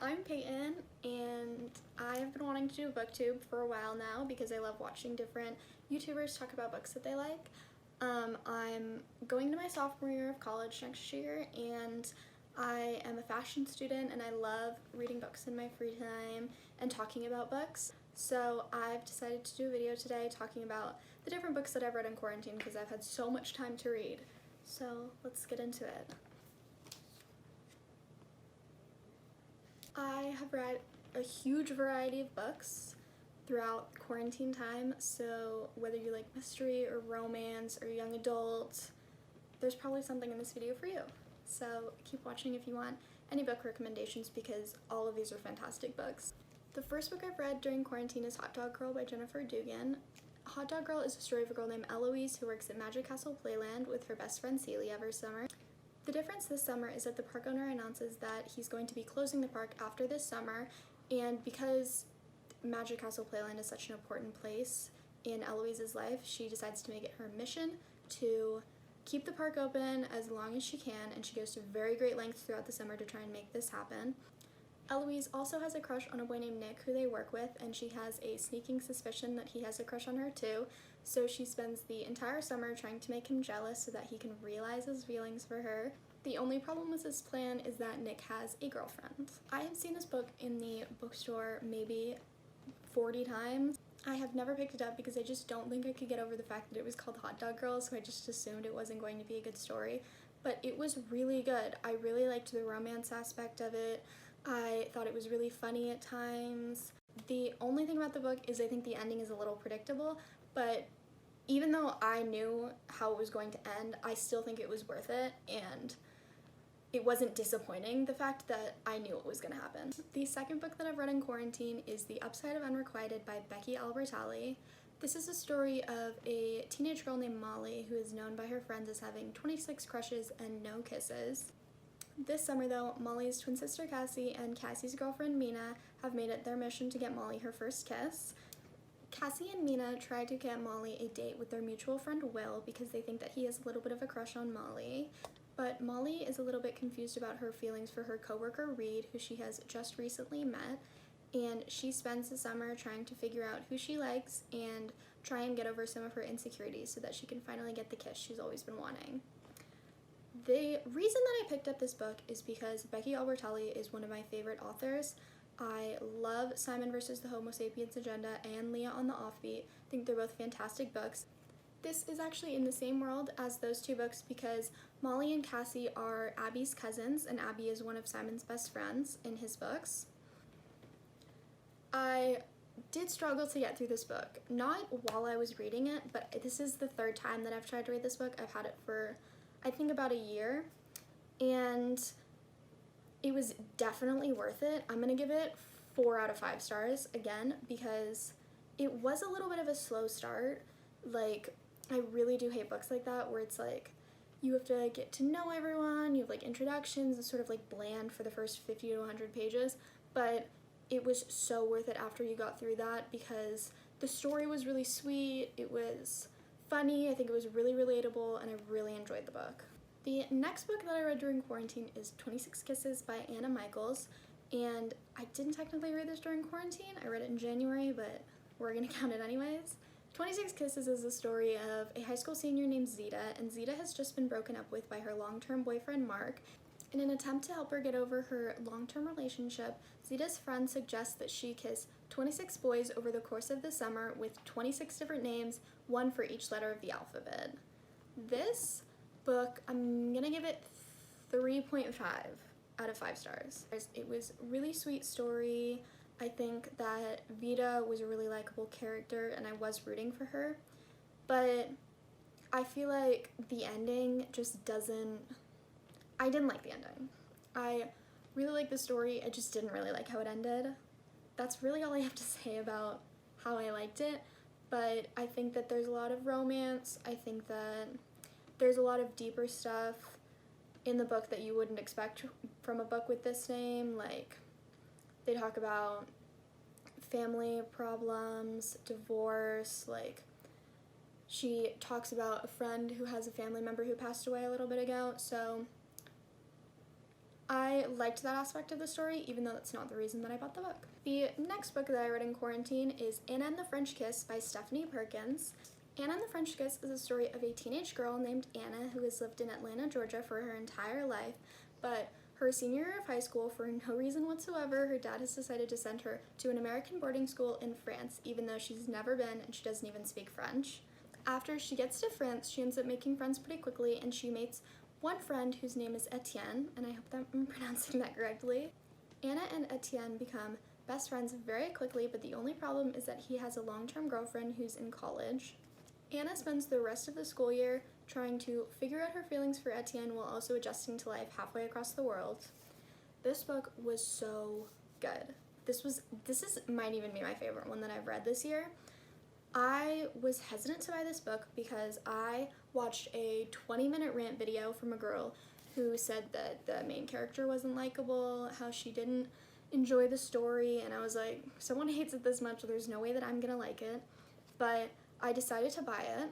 I'm Peyton, and I have been wanting to do a booktube for a while now because I love watching different YouTubers talk about books that they like. I'm going to my sophomore year of college next year, and I am a fashion student, and I love reading books in my free time and talking about books. So I've decided to do a video today talking about the different books that I've read in quarantine because I've had so much time to read. So let's get into it. I have read a huge variety of books throughout quarantine time, so whether you like mystery or romance or young adult, there's probably something in this video for you. So keep watching if you want any book recommendations because all of these are fantastic books. The first book I've read during quarantine is Hot Dog Girl by Jennifer Dugan. Hot Dog Girl is a story of a girl named Eloise who works at Magic Castle Playland with her best friend Celie every summer. The difference this summer is that the park owner announces that he's going to be closing the park after this summer, and because Magic Castle Playland is such an important place in Eloise's life, she decides to make it her mission to keep the park open as long as she can, and she goes to very great lengths throughout the summer to try and make this happen. Eloise also has a crush on a boy named Nick who they work with, and she has a sneaking suspicion that he has a crush on her too, so she spends the entire summer trying to make him jealous so that he can realize his feelings for her. The only problem with this plan is that Nick has a girlfriend. I have seen this book in the bookstore maybe 40 times. I have never picked it up because I just don't think I could get over the fact that it was called Hot Dog Girl, so I just assumed it wasn't going to be a good story. But it was really good. I really liked the romance aspect of it. I thought it was really funny at times. The only thing about the book is I think the ending is a little predictable, but even though I knew how it was going to end, I still think it was worth it, and it wasn't disappointing, the fact that I knew what was going to happen. The second book that I've read in quarantine is The Upside of Unrequited by Becky Albertalli. This is a story of a teenage girl named Molly who is known by her friends as having 26 crushes and no kisses. This summer though, Molly's twin sister Cassie and Cassie's girlfriend Mina have made it their mission to get Molly her first kiss. Cassie and Mina try to get Molly a date with their mutual friend Will because they think that he has a little bit of a crush on Molly. But Molly is a little bit confused about her feelings for her coworker Reed, who she has just recently met, and she spends the summer trying to figure out who she likes and try and get over some of her insecurities so that she can finally get the kiss she's always been wanting. The reason that I picked up this book is because Becky Albertalli is one of my favorite authors. I love Simon vs. the Homo Sapiens Agenda and Leah on the Offbeat. I think they're both fantastic books. This is actually in the same world as those two books because Molly and Cassie are Abby's cousins, and Abby is one of Simon's best friends in his books. I did struggle to get through this book, not while I was reading it, but this is the third time that I've tried to read this book. I've had it for, I think, about a year, and it was definitely worth it. I'm gonna give it 4 out of 5 stars again because it was a little bit of a slow start. Like, I really do hate books like that where it's like you have to get to know everyone, you have like introductions, it's sort of like bland for the first 50 to 100 pages, but it was so worth it after you got through that because the story was really sweet, it was funny, I think it was really relatable, and I really enjoyed the book. The next book that I read during quarantine is 26 Kisses by Anna Michels, and I didn't technically read this during quarantine. I read it in January, but we're gonna count it anyways. 26 Kisses is the story of a high school senior named Zeta, and Zeta has just been broken up with by her long-term boyfriend Mark. In an attempt to help her get over her long-term relationship, Zeta's friend suggests that she kiss 26 boys over the course of the summer with 26 different names, one for each letter of the alphabet. This book, I'm gonna give it 3.5 out of 5 stars. It was a really sweet story. I think that Vita was a really likable character and I was rooting for her, but I feel like the ending just doesn't, I didn't like the ending. I really liked the story, I just didn't really like how it ended. That's really all I have to say about how I liked it, but I think that there's a lot of romance. I think that there's a lot of deeper stuff in the book that you wouldn't expect from a book with this name. Like, they talk about family problems, divorce, like she talks about a friend who has a family member who passed away a little bit ago, so I liked that aspect of the story, even though that's not the reason that I bought the book. The next book that I read in quarantine is Anna and the French Kiss by Stephanie Perkins. Anna and the French Kiss is a story of a teenage girl named Anna who has lived in Atlanta, Georgia for her entire life, but her senior year of high school, for no reason whatsoever, her dad has decided to send her to an American boarding school in France, even though she's never been and she doesn't even speak French. After she gets to France, she ends up making friends pretty quickly, and she meets one friend whose name is Etienne, and I hope that I'm pronouncing that correctly. Anna and Etienne become best friends very quickly, but the only problem is that he has a long-term girlfriend who's in college. Anna spends the rest of the school year trying to figure out her feelings for Etienne while also adjusting to life halfway across the world. This book was so good. This might even be my favorite one that I've read this year. I was hesitant to buy this book because I watched a 20-minute rant video from a girl who said that the main character wasn't likable, how she didn't enjoy the story, and I was like, someone hates it this much, there's no way that I'm gonna like it. But I decided to buy it,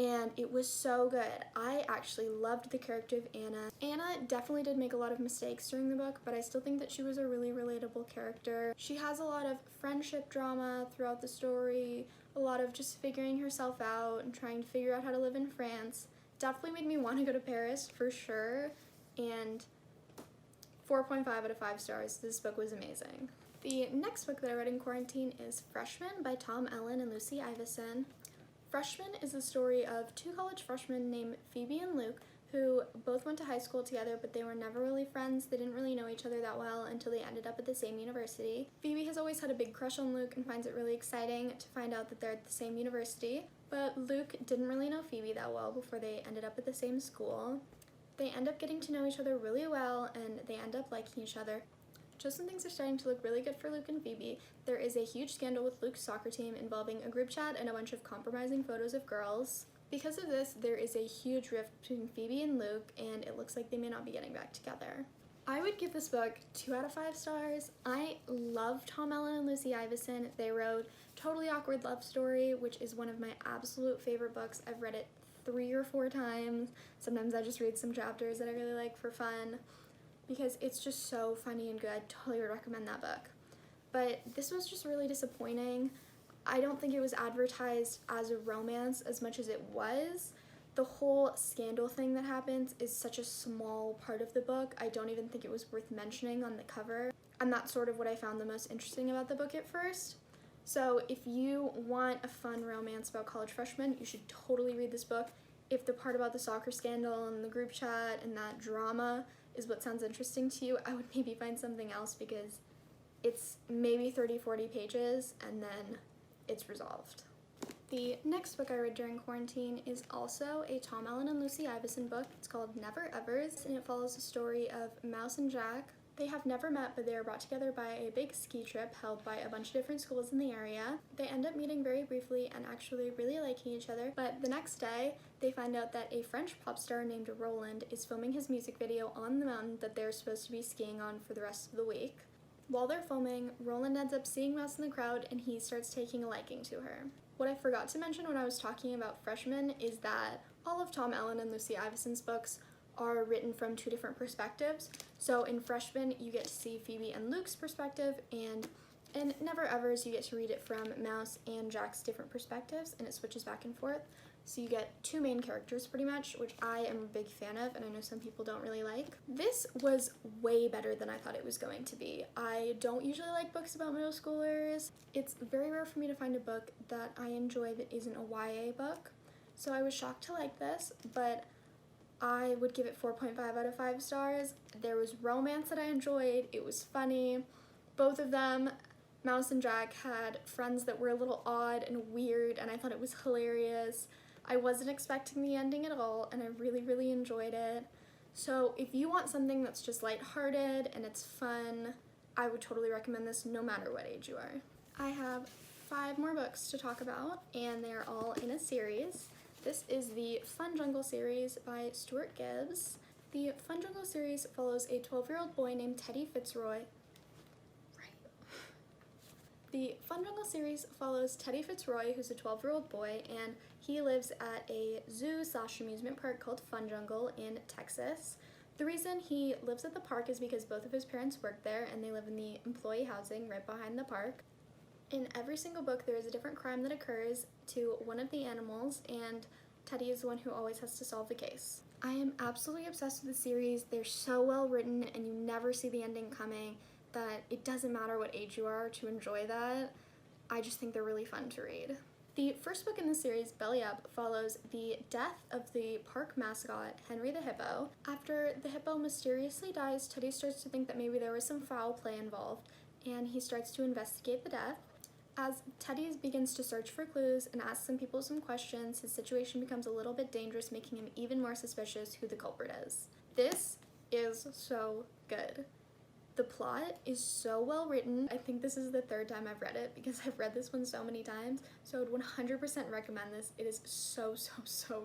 and it was so good. I actually loved the character of Anna. Anna definitely did make a lot of mistakes during the book, but I still think that she was a really relatable character. She has a lot of friendship drama throughout the story, a lot of just figuring herself out and trying to figure out how to live in France. Definitely made me want to go to Paris for sure, and 4.5 out of 5 stars. This book was amazing. The next book that I read in quarantine is Freshman by Tom Allen and Lucy Ivison. Freshman is the story of two college freshmen named Phoebe and Luke who both went to high school together, but they were never really friends. They didn't really know each other that well until they ended up at the same university. Phoebe has always had a big crush on Luke and finds it really exciting to find out that they're at the same university, but Luke didn't really know Phoebe that well before they ended up at the same school. They end up getting to know each other really well, and they end up liking each other. Just when things are starting to look really good for Luke and Phoebe, there is a huge scandal with Luke's soccer team involving a group chat and a bunch of compromising photos of girls. Because of this, there is a huge rift between Phoebe and Luke, and it looks like they may not be getting back together. I would give this book 2 out of 5 stars. I love Tom Allen and Lucy Ivison. They wrote Totally Awkward Love Story, which is one of my absolute favorite books. I've read it 3 or 4 times. Sometimes I just read some chapters that I really like for fun, because it's just so funny and good. I totally would recommend that book. But this was just really disappointing. I don't think it was advertised as a romance as much as it was. The whole scandal thing that happens is such a small part of the book. I don't even think it was worth mentioning on the cover. And that's sort of what I found the most interesting about the book at first. So if you want a fun romance about college freshmen, you should totally read this book. If the part about the soccer scandal and the group chat and that drama is what sounds interesting to you, I would maybe find something else, because it's maybe 30-40 pages and then it's resolved. The next book I read during quarantine is also a Tom Allen and Lucy Ivison book. It's called Never Evers, and it follows the story of Mouse and Jack. They have never met, but they are brought together by a big ski trip held by a bunch of different schools in the area. They end up meeting very briefly and actually really liking each other, but the next day they find out that a French pop star named Roland is filming his music video on the mountain that they're supposed to be skiing on for the rest of the week. While they're filming, Roland ends up seeing Mouse in the crowd, and he starts taking a liking to her. What I forgot to mention when I was talking about Freshman is that all of Tom Allen and Lucy Ivison's books are written from 2 different perspectives. So in Freshman, you get to see Phoebe and Luke's perspective, and in Never Evers, you get to read it from Mouse and Jack's different perspectives, and it switches back and forth. So you get 2 main characters pretty much, which I am a big fan of, and I know some people don't really like. This was way better than I thought it was going to be. I don't usually like books about middle schoolers. It's very rare for me to find a book that I enjoy that isn't a YA book. So I was shocked to like this, but I would give it 4.5 out of 5 stars. There was romance that I enjoyed. It was funny. Both of them, Mouse and Jack, had friends that were a little odd and weird, and I thought it was hilarious. I wasn't expecting the ending at all, and I really, really enjoyed it. So if you want something that's just lighthearted and it's fun, I would totally recommend this no matter what age you are. I have 5 more books to talk about, and they're all in a series. This is the Funjungle series by Stuart Gibbs. The Funjungle series follows a 12-year-old boy named Teddy Fitzroy. The Funjungle series follows Teddy Fitzroy, who's a 12-year-old boy, and he lives at a zoo/amusement park called Funjungle in Texas. The reason he lives at the park is because both of his parents work there and they live in the employee housing right behind the park. In every single book, there is a different crime that occurs to one of the animals, and Teddy is the one who always has to solve the case. I am absolutely obsessed with the series. They're so well written and you never see the ending coming that it doesn't matter what age you are to enjoy that. I just think they're really fun to read. The first book in the series, Belly Up, follows the death of the park mascot, Henry the Hippo. After the hippo mysteriously dies, Teddy starts to think that maybe there was some foul play involved, and he starts to investigate the death. As Teddy begins to search for clues and ask some people some questions, his situation becomes a little bit dangerous, making him even more suspicious who the culprit is. This is so good. The plot is so well written. I think this is the third time I've read it because I've read this one so many times, so I would 100% recommend this. It is so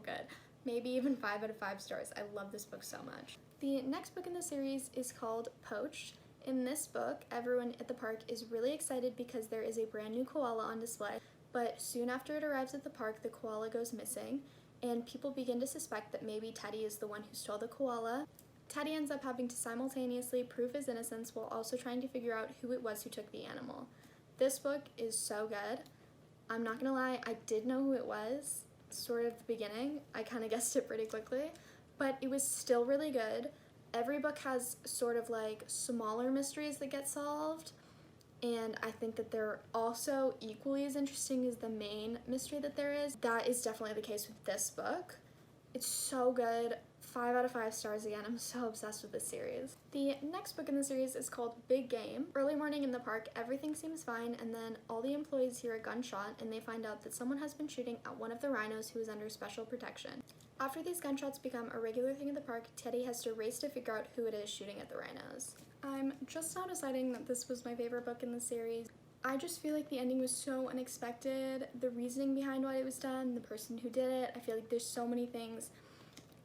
good. Maybe even 5 out of 5 stars. I love this book so much. The next book in the series is called Poached. In this book, everyone at the park is really excited because there is a brand new koala on display, but soon after it arrives at the park, the koala goes missing, and people begin to suspect that maybe Teddy is the one who stole the koala. Teddy ends up having to simultaneously prove his innocence while also trying to figure out who it was who took the animal. This book is so good. I'm not gonna lie, I did know who it was, sort of at the beginning. I kind of guessed it pretty quickly, but it was still really good. Every book has sort of like smaller mysteries that get solved, and I think that they're also equally as interesting as the main mystery that there is. That is definitely the case with this book. It's so good. 5 out of 5 stars again. I'm so obsessed with this series. The next book in the series is called Big Game. Early morning in the park, everything seems fine, and then all the employees hear a gunshot and they find out that someone has been shooting at one of the rhinos who is under special protection. After these gunshots become a regular thing at the park, Teddy has to race to figure out who it is shooting at the rhinos. I'm just now deciding that this was my favorite book in the series. I just feel like the ending was so unexpected. The reasoning behind why it was done, the person who did it, I feel like there's so many things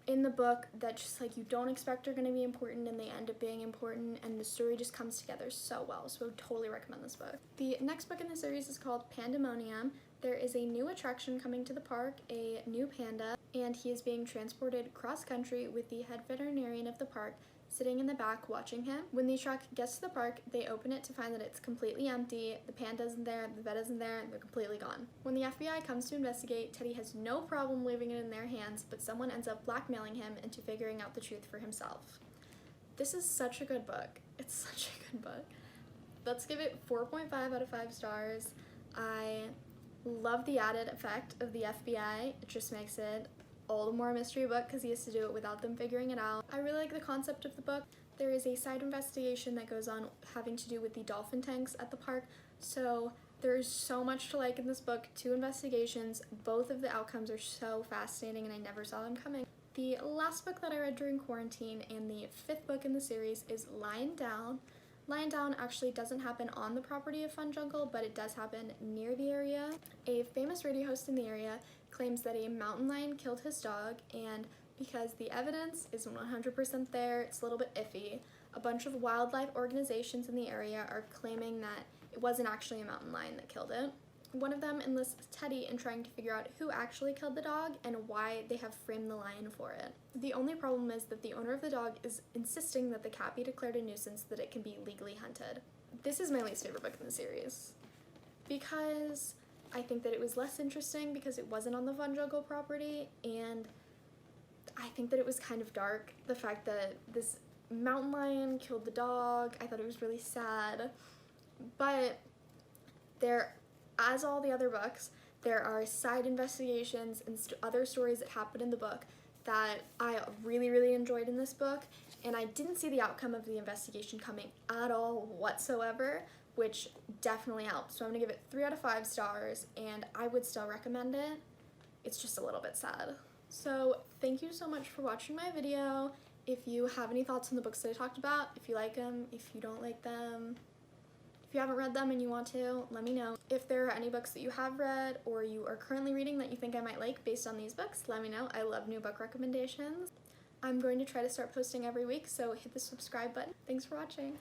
in the book that just like you don't expect are going to be important and they end up being important, and the story just comes together so well, so I would totally recommend this book. The next book in the series is called Pandemonium. There is a new attraction coming to the park, a new panda, and he is being transported cross-country with the head veterinarian of the park sitting in the back watching him. When the truck gets to the park, they open it to find that it's completely empty, the panda isn't there, the vet isn't there, and they're completely gone. When the FBI comes to investigate, Teddy has no problem leaving it in their hands, but someone ends up blackmailing him into figuring out the truth for himself. This is such a good book. It's such a good book. Let's give it 4.5 out of 5 stars. I love the added effect of the FBI. It just makes it all the more a mystery book because he has to do it without them figuring it out. I really like the concept of the book. There is a side investigation that goes on having to do with the dolphin tanks at the park, so there is so much to like in this book. 2 investigations, both of the outcomes are so fascinating and I never saw them coming. The last book that I read during quarantine and the 5th book in the series is Lying Down. Lying Down actually doesn't happen on the property of Funjungle, but it does happen near the area. A famous radio host in the area claims that a mountain lion killed his dog, and because the evidence is 100% there, it's a little bit iffy. A bunch of wildlife organizations in the area are claiming that it wasn't actually a mountain lion that killed it. One of them enlists Teddy in trying to figure out who actually killed the dog and why they have framed the lion for it. The only problem is that the owner of the dog is insisting that the cat be declared a nuisance so that it can be legally hunted. This is my least favorite book in the series because I think that it was less interesting because it wasn't on the Funjungle property, and I think that it was kind of dark. The fact that this mountain lion killed the dog, I thought it was really sad. But there, as all the other books, there are side investigations and other stories that happen in the book that I really enjoyed in this book, and I didn't see the outcome of the investigation coming at all whatsoever, which definitely helped. So I'm gonna give it 3 out of 5 stars, and I would still recommend it. It's just a little bit sad. So thank you so much for watching my video. If you have any thoughts on the books that I talked about, if you like them, if you don't like them, if you haven't read them and you want to, let me know. If there are any books that you have read or you are currently reading that you think I might like based on these books, let me know. I love new book recommendations. I'm going to try to start posting every week, so hit the subscribe button. Thanks for watching.